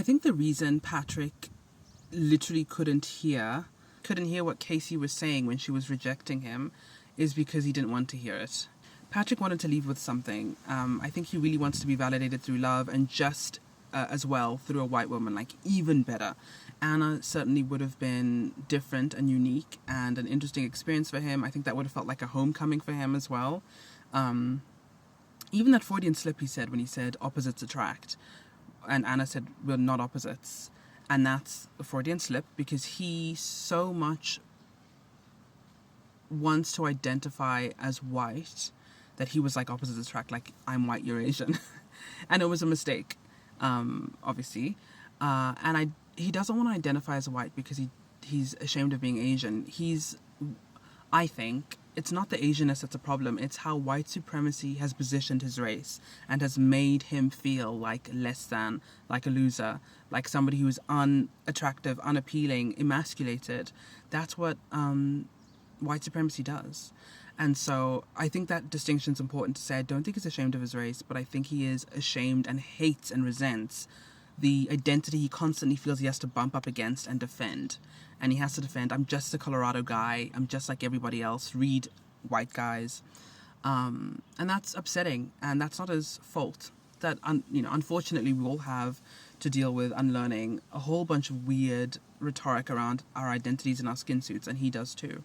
I think the reason Patrick literally couldn't hear what Kacie was saying when she was rejecting him is because he didn't want to hear it. Patrick wanted to leave with something. I think he really wants to be validated through love, and just as well through a white woman, like even better. Anna certainly would have been different and unique and an interesting experience for him. I think that would have felt like a homecoming for him as well. Even that Freudian slip he said when he said opposites attract, and Anna said we're not opposites. And that's a Freudian slip because he so much wants to identify as white that he was like opposites attract, like I'm white, you're Asian. And it was a mistake, obviously. He doesn't want to identify as white because he's ashamed of being Asian. I think it's not the Asianness that's a problem. It's how white supremacy has positioned his race and has made him feel like less than, like a loser, like somebody who is unattractive, unappealing, emasculated. That's what white supremacy does. And so I think that distinction is important to say. I don't think he's ashamed of his race, but I think he is ashamed and hates and resents the identity he constantly feels he has to bump up against and defend. And he has to defend, I'm just a Colorado guy, I'm just like everybody else, read white guys. And that's upsetting, and that's not his fault. That, unfortunately we all have to deal with unlearning a whole bunch of weird rhetoric around our identities and our skin suits, and he does too.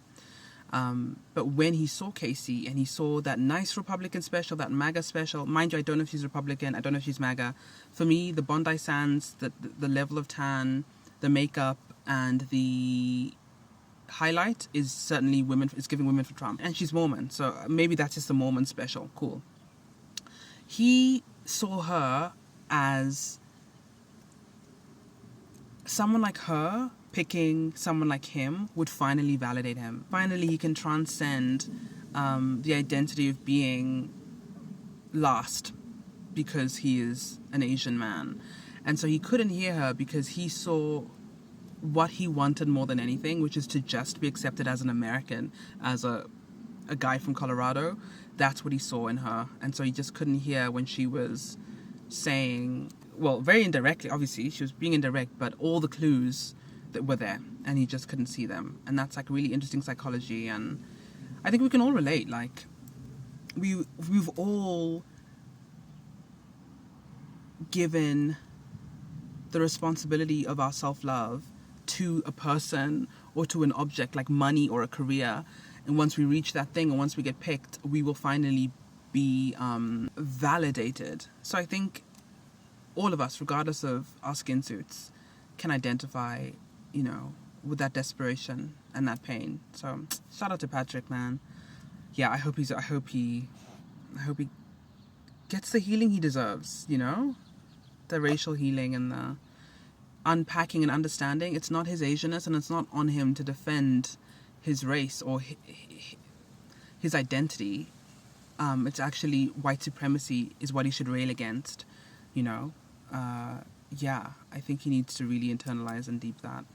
But when he saw Kacie and he saw that nice Republican special, that MAGA special, mind you, I don't know if she's Republican, I don't know if she's MAGA. For me, the Bondi Sands, the level of tan, the makeup, and the highlight is certainly women. It's giving women for Trump, and she's Mormon, so maybe that's just the Mormon special. Cool. He saw her as someone like her picking someone like him would finally validate him. Finally, he can transcend the identity of being last because he is an Asian man. And so he couldn't hear her because he saw what he wanted more than anything, which is to just be accepted as an American, as a guy from Colorado. That's what he saw in her. And so he just couldn't hear when she was saying, well, very indirectly, obviously, she was being indirect, but all the clues that were there, and he just couldn't see them. And that's like really interesting psychology, and I think we can all relate. Like, we've all given the responsibility of our self-love to a person or to an object like money or a career, and once we reach that thing, or once we get picked, we will finally be validated. So I think all of us, regardless of our skin suits, can identify, with that desperation and that pain. So shout out to Patrick, man. Yeah, I hope he gets the healing he deserves, the racial healing and the unpacking and understanding. It's not his Asianness, and it's not on him to defend his race or his identity. It's actually white supremacy is what he should rail against, I think he needs to really internalize and deep that.